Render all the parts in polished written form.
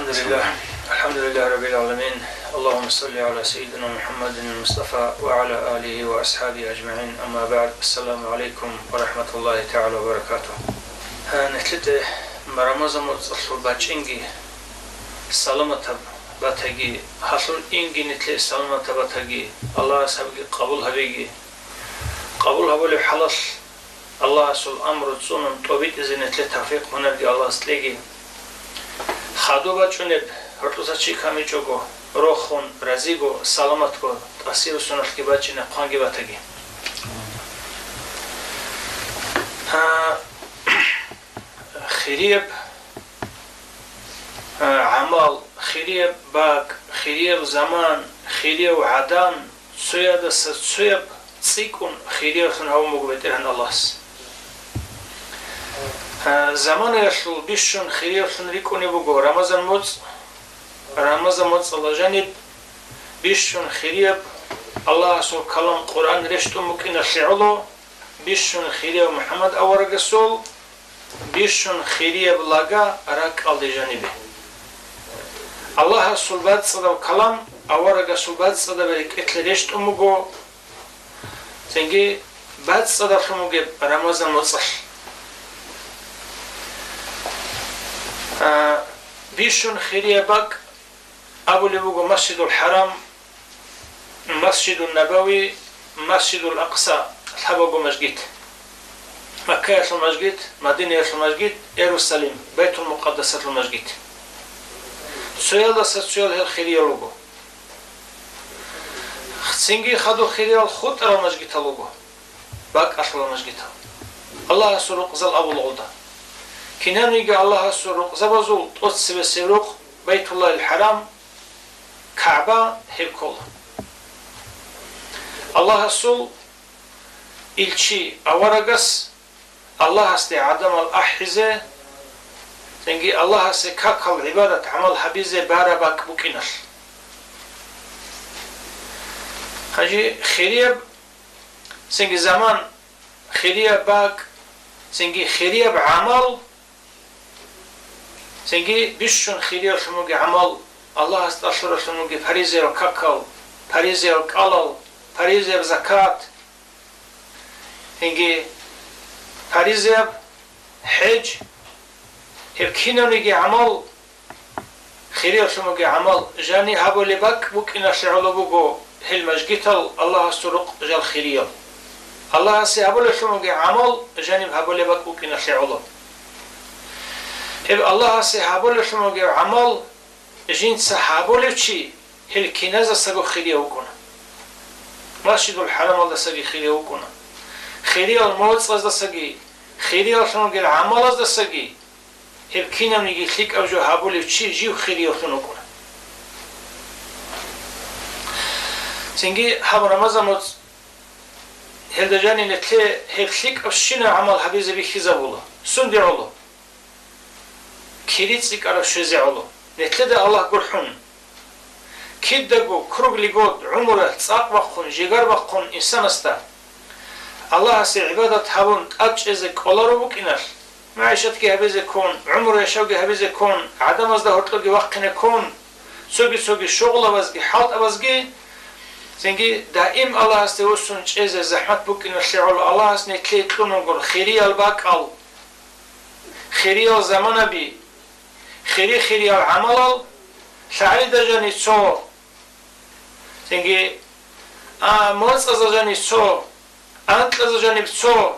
الحمد لله رب العالمين. اللهم صل على سيدنا محمد المصطفى وعلى آله وأصحابه أجمعين. أما بعد. السلام عليكم ورحمة الله تعالى وبركاته. نتلت رمضان متصل باتشينجي سلامة باتجي حصل إنجي نتلت سلامة باتجي الله سبحانه قبول هبيجي قبول هبول حلص الله سل أمر تصون طبيت إذا نتلت توفيق منرجع الله سليجي خادو بچونب هرتوسا چی کمی چوگو روخون رزیگو سلامت کو تاثیر سنت کی بچینه قانگی باتگی خریب عمل خریب باگ خریب زمان خریب عدم سویاد سویب سیکون خریب سن هاو مگویترهن الله زمان يشل بيشون خيريشون ريكوني بقو رمضان موت الله جانب بيشون خيريب الله سو كلام قرآن رشتو ممكن الشعلو بيشون خيريب محمد أورق السول بيشون خيريب لغا راك على جانبه الله سول بعد صدا كلام أورق سول بعد صدا بريك اتل رشتو مقو تنجي بعد صدا فمقو رمضان موت بيشون خيرية باك أبو لبوغو مسجد الحرام مسجد النبوي مسجد الأقصى الحبوغو مسجد مكة المسجد مدينة المسجد يروشلم بيت المقدس المسجد سويل سويل الخيرية لوغو سنجي خدو خيرية الخط على المسجد لوغو باك أصل المسجد الله سرق زل أبو الغلطة كنانيجا الله سرق زبزول توتس بسيروق بيت الله الحرام كعبة هيكول الله سول إلشي أورغس الله استي عدم الأحزة تنجي الله استي كاكل عبادة عمل حبيزة بارباك بوكينر هاجي خيريب سنجي زمان خيريب باك سنجي خيريب عمل سنجي بيشون خيرية شموجي عمل الله استشر شموجي فريزة وكاكل فريزة وكالل فريزة وزكاة سنجي فريزة حج هبكينا نيجي عمل خيرية شموجي عمل جاني هابو لبك بوكينا شعلو بوغو هالمجيتل الله استرق جال خيرية الله سيهابو شموجي عمل جانب هابو لبك بوكينا شعلو الله سيحابول شموجي عمل جين سحابول شيء هالكنازة سجوا خيرية وكنا مسجد الحرام الله سجي خيرية وكنا خيرية الموت صز سجي خيرية شموجي العمل صز سجي هالكنا نيجي خليك أو جو حابول شيء جيو خيرية وكنا سنجي حب رمضان موت هالدجاني نتلي هالخليك أو شينا عمل حبيزة بخزابوله سندي الله كيريتسك على شزعله نتلد الله قرحون كيدغو كروغليغود عمره تصاق بخون جيغار بخون انسان استا الله سي عبادت حبون اجزك اولارو بكينر معيشتك هبزه كون عمره يشوغي هبزه كون عدم از ده هرتلوغي وقتنه كون سوغي شغل وازغي حالت وازغي زنگي دائم الله استوسن چيز زحمت بكينر شعول الله اس نتلي كونغور خيري الباقال خيري زمان بي خيري العمل شعري دجاني سو تنجي موز أزجاني سو أنت أزجاني سو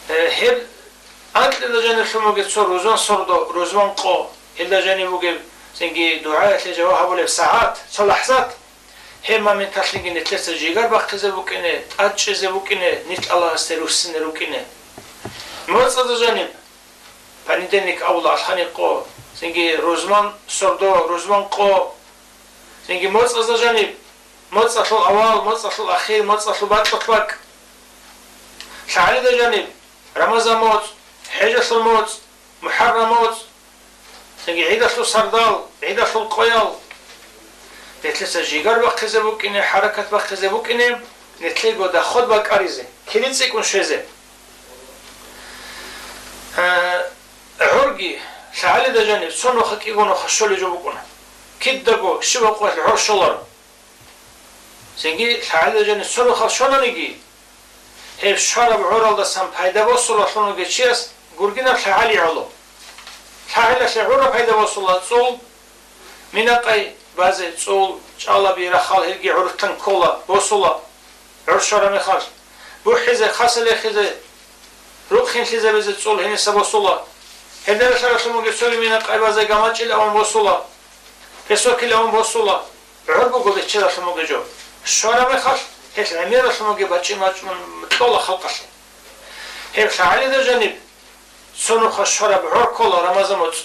هل أنت دجاني شموجي سو روزان صردو روزان قو هل دجاني موجي تنجي دعاء لجواب ولا ساعات سو لحظات هل ما من تلقي نتلس جيجار بقتزه بوكينه أتشزه بوكينه نت الله استروسن روكينه موز أزجاني فاندنك أول عشان قو سنجي روزمان سردو روزمان قو سنجي موت أزجانب موت أصل أول موت أصل أخير موت أصل بعد تطلق شعري ده جانب رمضان موت حج أصل موت محرم موت سنجي عيد أصل سردال عيد أصل قيال نتلس جيجار وقت زبوك إنه حركة وقت زبوك إنه نتلقو ده خود بك أريزه كليت سيكون شيزه عرقي لعلي دا جانب سنو خكيقون وخشولي جوبكونا كدقو شبا قوة العرشولر سنجي لعلي دا جانب سنو خشونا نجي هيف شارب عورال دا سام پايدا بوصول اصلونو گچيس گرگينا لعلي علو لعلي شعورا پايدا بوصول صول مناقاي بازي صول چالا بيرا خال هلگي عورتن كولا بوصولا عرشورا مخال بو حيزة خاصلي خيزة روخين خيزة بزي صول هني سبوصولا هدر شرشمو گسولي مناقاي بازي گاماچيل اون بوصولا پسوكيل اون بوصولا عربو گوده چرا شمو گجو شورا مخال هيك العميرة شمو گباچي مطلع خلقش هيك لعلي دا جانب سنو خشورا بعور كولا رمضان موت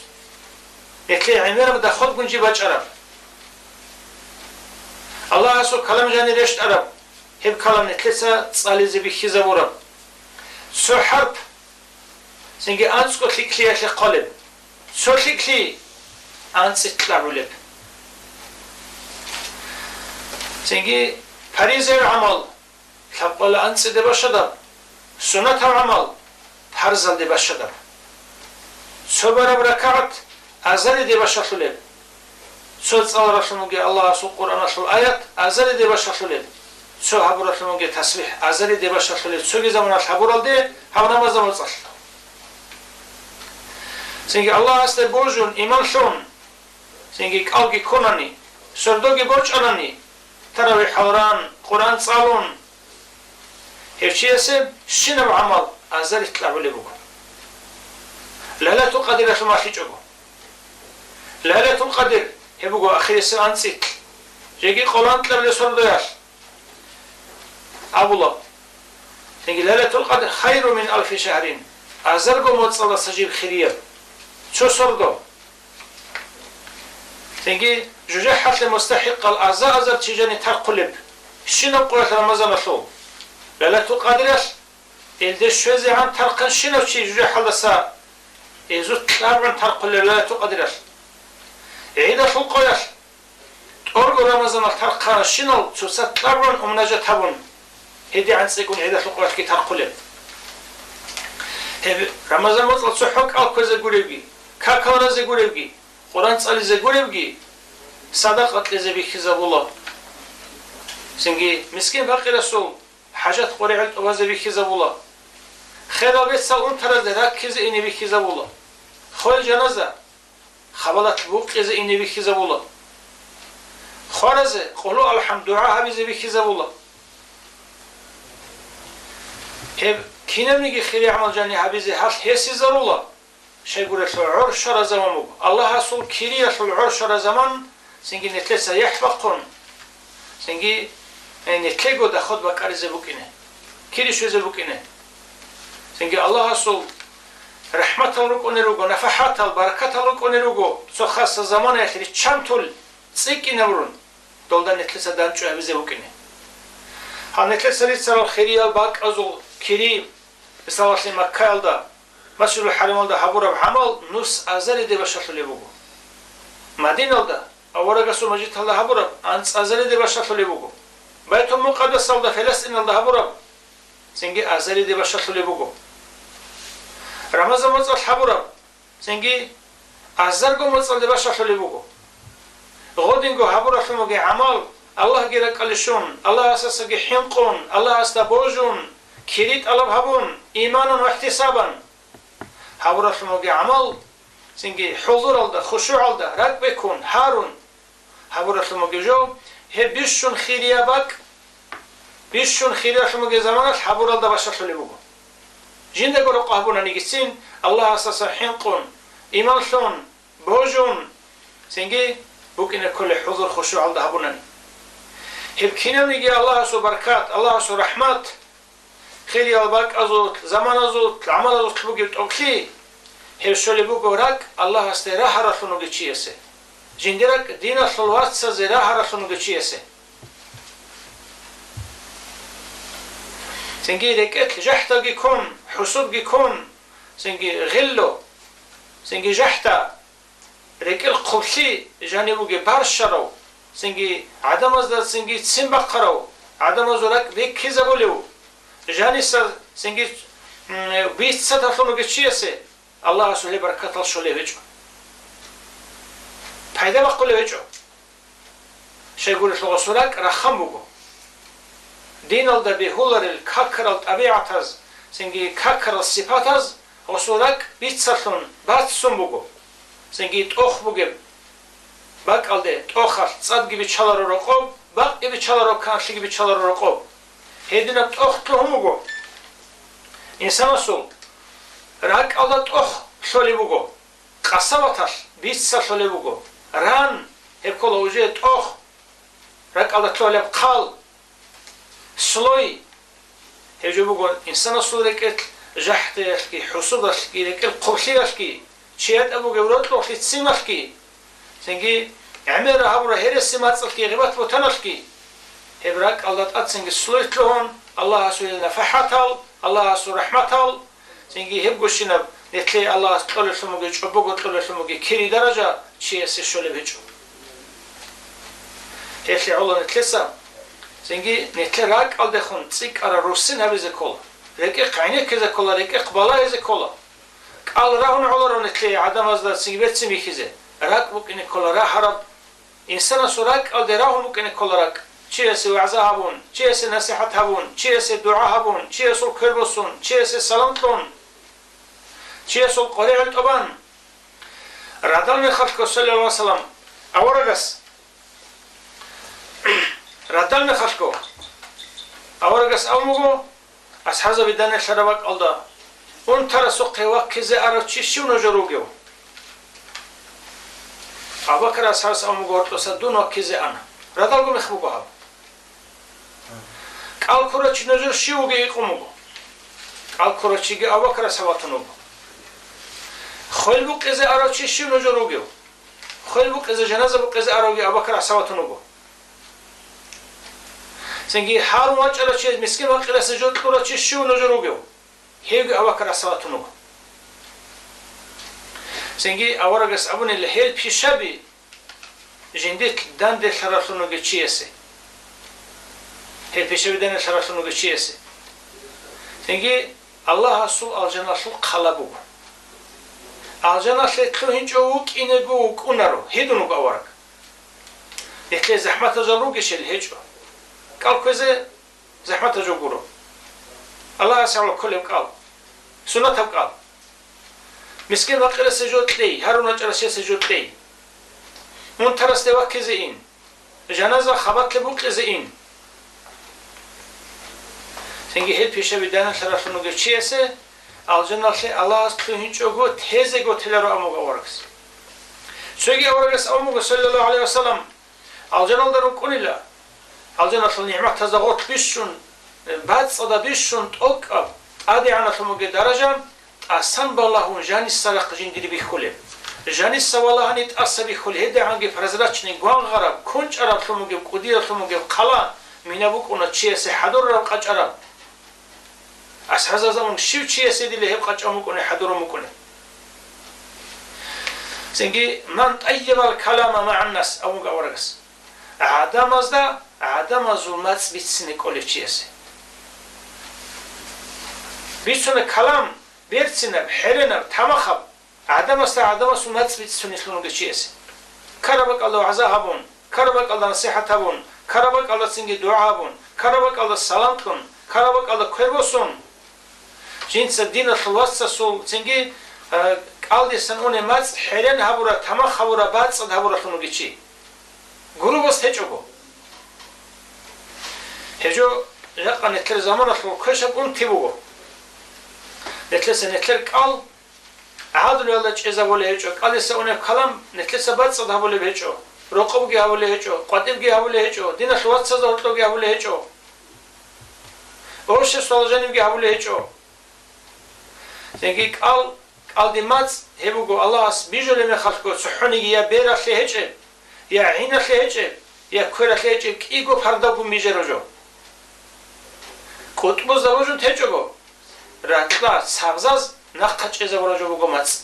يتلي عميرة بدا خود بنجي باچ عرب الله اسو كلام جاني رشت عرب هيب كلام نتلسا تصالي زي بخيزة ورب سو حرب سنجي انسكو تلكلي اشي قلب سو تلكلي انس اتلعبو لب سنجي فريزة العمل تقول انس دي باشدر سنة العمل حرزل دي باشدر سو برب ركعت ازل دي باشدر لب سو تصال رسولموگي الله سو قرآن رسول آيات ازل دي باشدر لب سو حبور رسولموگي تسبيح ازل دي باشدر لب سو زمان حبور دي هم نماز مصل سنجي الله است بوجون ایمان شون سنجي قلقي كوناني سردوگي بوچ اناني تراوي حوران قرآن صالون هرشي اسم شنو عمل ازل يطلعوا لي بوكو لا تقدر شو ما شيجو لا تقدر هبوكو اخر اسم انسيت جيجي قرآن طلب لي سردوياش ابولا سنجي لا تقدر خير من 1000 شهر ازرقو موصل سجيب خيريه شو سردو سنجي جوجه حتى مستحق الأعزاء أزر تيجاني تقلب شنو قوة رمضان شو لا تقدرش إلدي شوزي عن ترقن شنو شي جوجه حلسا إزوت تلابن تقلب لا تقدرش عيدا شو قويش أرجو رمضان ترقن شنو تسات تلابن ومناجة تبون هدي عن سيكون عيدا شو قويش كي تقلب رمضان مطلع سحوك ألقى زغوريبي كاكاونا زغوريبي قرآن تصالي زغوريبي صدقة لزبي خزابولا سنجي مسكين باقي رسول حاجات قريعت وزبي خزابولا خير بيت سالون ترى ذاك كز إني بخزابولا خوي جنازة خبلت بوق كز إني بخزابولا خارزة قولوا الحمد دعاء هبي زبي خزابولا هب كينم نيجي خير عمل جاني هبي زي هل هسي زرولا شيء يقول العرش شر زمان الله رسول كيريا في العرش شر زمان سنجي نتلسا يحفقون سنجي نتلقوا دا خود بكار زبوكينه كيري شو زبوكينه سنجي الله رسول رحمة الله ونروجو نفحات البركة الله ونروجو سو خاص زمان آخر چمتول تسيكي نورون دولدا نتلسا دانچو زبوكينه ها نتلسا ريتسال الخيريا باك أزول كيري بسالة مكة دا مسجد الحرم دا حبورا بحمل نص أزالي دي بشرط اللي بوغو مدينة دا أورا قصو مجيد الله حبورا أنس أزالي دي بشرط اللي بوغو بيت المقدس دا فلسطين الله حبورا سنجي أزالي دي بشرط اللي بوغو رمضان مصر حبورا سنجي أزرقو مصر دي بشرط اللي بوغو غودينغو حبورا شموغي عمال الله جيرك الشون الله أساسا حنقون الله أستبوجون كريت ألب هبون إيمانا واحتسابا حبورا شموغي عمل سنجي حضور الدا خشوع الدا رك بيكون هارون حبورا شموغي جو هي بيشون خيريا باك بيشون خيريا شموغي زمانات حبورا الدا باشا شلي بوغو جنده قولو قهبونا نيجسين الله أساسا حنقون إيمان شون بوجون سنجي بوكينا كل حضور خشوع الدا هبونا هي بكينا نيجي الله سو بركات الله سو رحمات خيريا باك أزوت زمان أزوت العمل أزوت بوغي بتوكلي هي شولي بوغو راك الله استراح رسولو گچيسه جندرك دين الصلوات سزراح رسولو گچيسه سنجي ركت جحتا جيكون حسوب جيكون سنجي غلو سنجي جحتا ركل قبشي جانبوغي بارشرو سنجي عدم ازداد سنجي تسين بقرو عدم ازورك بيك كيزابوليو جاني سنجي بيت ستفونو گچيسه الله سبحانه بركات الله شولي وجه пайда баққуле вечо шегуриш логосурак рахам буго диналда бихуларил какрал табиатаз сенги какрал сифатаз осурак бицсалун бацсум буго сенги тох буге бакалде тохал цадги бичаларо роқоб бақи бичаларо каншиги бичаларо роқоб хедина тохтлу буго инсанасул рак алда тох шоли буго қасаватал бицса шоли буго ран епкола уже тох рак алда тлолеб қал слой هجو بقول إنسان صورك جحتك حصودك لك القبلك شيء أبو جورات لو في تسمعك سنجي عمر هبره هرس سمعتك غيبات بتنك هبرك الله تأتسنج سلوت لهم الله سوي نفحته الله سوي رحمته سنجي هب قشنا نتلي الله تقول شموجي شبوق تقول شموجي كري درجة شيء سشول بيجو هيك الله نتلسا سنجي نتلراك على دخون تسيك على روسين هذا كله ريك قينك كذا كله ريك قبلا هذا كله قال راهون على نتلي عدم أصدر سنجي بتسمي كذا راك ممكن كله راح رب إنسان سراك على راهون ممكن كله راك شيء سوى عزاهبون شيء سوى نصيحتهبون شيء سوى دعاهبون شيء سوى كربسون شيء سوى سلامتون شيء سوى قريع الطبان رادل من خلق صلى الله عليه وسلم أورجس رادل من خلقه أورجس أومجو أصحاب بدن شربك الله أن ترى سقي وكذا أرتشي شو نجروجو أبكر أصحاب أومجو تصدون وكذا أنا رادل من خلقه قال كرتش نجر شو جي قومجو قال كرتش جي أبكر أصحابتنو خيل بق إذا أرتشي شو نجروجو خيل بق إذا جنازة بق إذا أروجي أبكر أصحابتنو سنجي حال واج على شيء مسكين وقت سجود كرة شو نجروجو هيجي أبكر أصحابتنو سنجي أورجس أبون الهيل بيشابي جنديت داند الشرطنو جتشيسه هيل بيشابي داند الشرطنو جتشيسه سنجي الله سول الجنة سول خلابو الجنة شتلو هنجوك إنجوك أنارو هيدونو أورج يحكي زحمة جروجش الهجو قال كذا زحمة جوجورو الله يسأل كل قال سنة قال مسكين وقت سجود لي هارون جل سجود لي من ترست وقت زين جنازة خبط لبوك زين سنجي هل بيشه بدنا شرف نوجد شيء الجنة الله سبحانه جوجو تهزه قتلرو أموج أوركس سوي أوركس أموج صلى الله عليه وسلم الجنة درو كونيلا الجنة النعمة تزغط بيشون بعد صدا بيشون توك أدي عنا ثموج درجة أحسن بالله جاني السرق جندري بيخله جاني السوالله هنيت أصبي خله هدا عنك فرزراتش نجوان غرب كونش أراب ثموج قدير ثموج قلا من أبوك ونا شيء سحدور رب قج أراب أسحز زمان شو شيء سيد اللي هب قج أموك ونا حدور أموك ونا سنجي من طيب الكلام مع الناس أموك أورجس عدم أزدا عدم ظلمات بيتسني كل شيء بيتسني كلام بيرتسني بحرنا تمخب عدم أزدا عدم ظلمات بيتسني كل شيء كربك الله عزاهبون كربك الله نصيحتهبون كربك الله سنجي دعاهبون كربك الله سلامتون كربك الله كربوسون جنس الدين الخلاص سول سنجي قال سنوني مات حرنا هبورا تمخ هبورا بات صد هبورا خنوجي شيء غروبس هجوجو هجو لقى نتلر زمان خلو كشب قلت تبوه نتلس نتلر قال عادل ولا جزا ولا هجو قال يسأونه كلام نتلس بات صدها ولا هجو رقب جها ولا هجو قدم جها ولا هجو دين خلوات صدها ولا ولا هجو أوش سوال جانب جها ولا هجو تنقي قال دمات هبوجو الله بيجول من خلقه صحوني يا بيرا هجو يا عين خيجة يا كورة خيجة كيجو فرداكو ميجرجو كتبو زوجو تجوجو راتلا سبزاز نقطع زوجو بقماس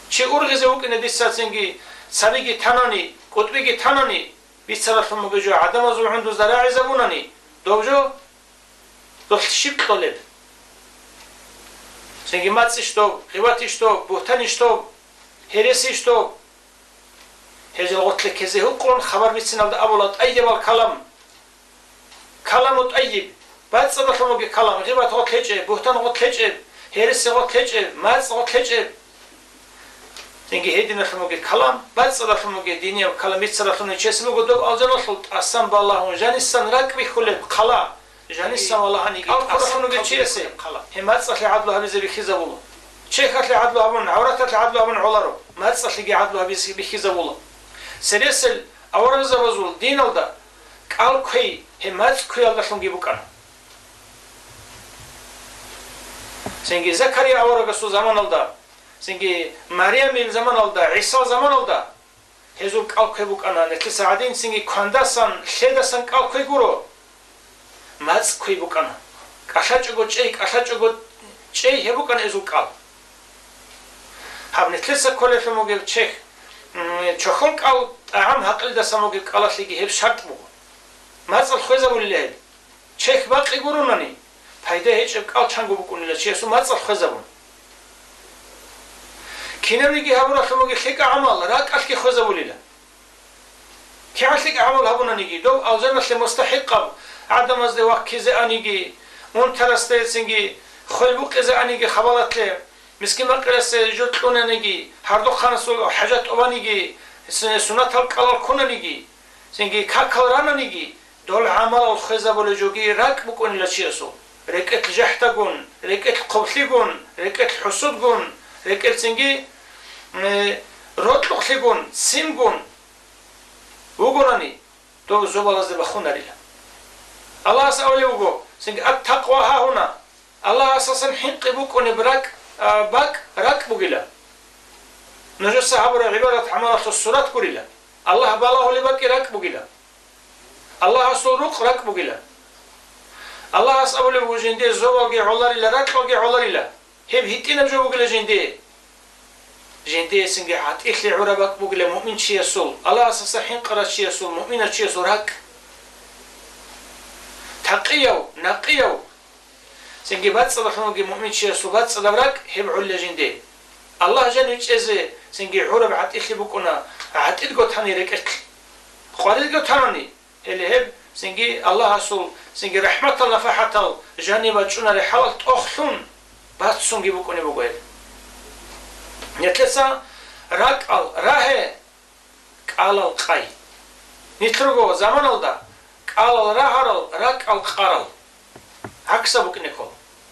شيء أورجزه وكنا ديساتنجي سبيجي تناني كتبيجي تناني بيتصرف مجو عدم زو عنده زراعي زبوناني دوجو دوشيب طلب سنجي ماتسيش تو قواتيش تو بوتانيش تو هرسيش تو هجل قتل كزي هقون خبر بيتسن على أبولا طيب الكلام كلام طيب بعد صدق موجي كلام غيبة قتل بهتان قتل هرس قتل ماز قتل تنجي هيدنا موجي كلام بعد صدق موجي دينيا كلام يتصرف لنا يشسبه قدوب أجنو خلط أسام بالله جانسان راكبي خلب قلا جانسان والله هني أصلا موجي تشيسه هم تصلي عدله بيزي بخيزبوله شيخات لعدله أبون عورات لعدله أبون علارو ما تصلي عدله بيزي بخيزبوله سريسل أورز بزول دين الله قال كي همات كي الله شونجي بكان سنجي زكريا أورغ سو زمان الله سنجي مريم زمان الله عيسى زمان الله هزول قال كي بكان نتلس عدين سنجي كندسان شدسان قال كي غورو مات كي بكان كاشاچو چي هبكان هزول قال هم نتلس كل فموجي تشيخ چخون قال عام حقل دسموگی قالاشیگی هب شرط بو مازل خوزه بولیه چک باقی گورونانی پیدا هیچ قال چنگو بکنیله چیسو مازل خوزه بون کینمیگی هبورا خموگی خیک عمل راک اشکی خوزه بولیله کی اشکی عمل هبونانیگی دو اوزنش مستحق عدم از وقت ز انیگی اون ترسته سنگی خلبو قز انیگی خبالت مسكين مقرس جوتلون نجي هردو خانسو حاجات أوانيجي سنة القلال كنا نجي سنجي كاكلرانا نجي دول عمل الخزة بولجوجي راك بكون لشيسو ركت الجحتجون ركت القبليجون ركت الحسودجون ركت سنجي روتلوخليجون سيمجون وجوناني دو زوبالز بخونا ليلا الله سأولي وجو سنجي التقوى ها هنا الله أساسا حنق بكون براك باك راك بقيلا نجس عبر عبارة عمارة الصورات كلها الله بالله لباك راك بقيلا الله سورق راك بقيلا الله أسأل له جندي زوجي علاري لا راك وجي علاري لا هب هتينا بجو بقيلا جندي سنجي حات إخلي عربك بقيلا مؤمن شيء سول الله أساس حين قرأ شيء سول مؤمن شيء سول راك تقيو نقيو سنجي بات صدقنا مؤمن شيء صبات صدقك هم عل جندي الله جل يجزي سنجي عرب عت إخي بكونا عت إدقو تاني ركت قال إدقو تاني اللي هب سنجي الله رسول سنجي رحمة الله فحتى جاني بتشونا رحلت أخلون بات سنجي بكوني بقول نتلسا راك ال راه قال القاي نترجو زمان الله قال راه راك القرال عكس بكني كل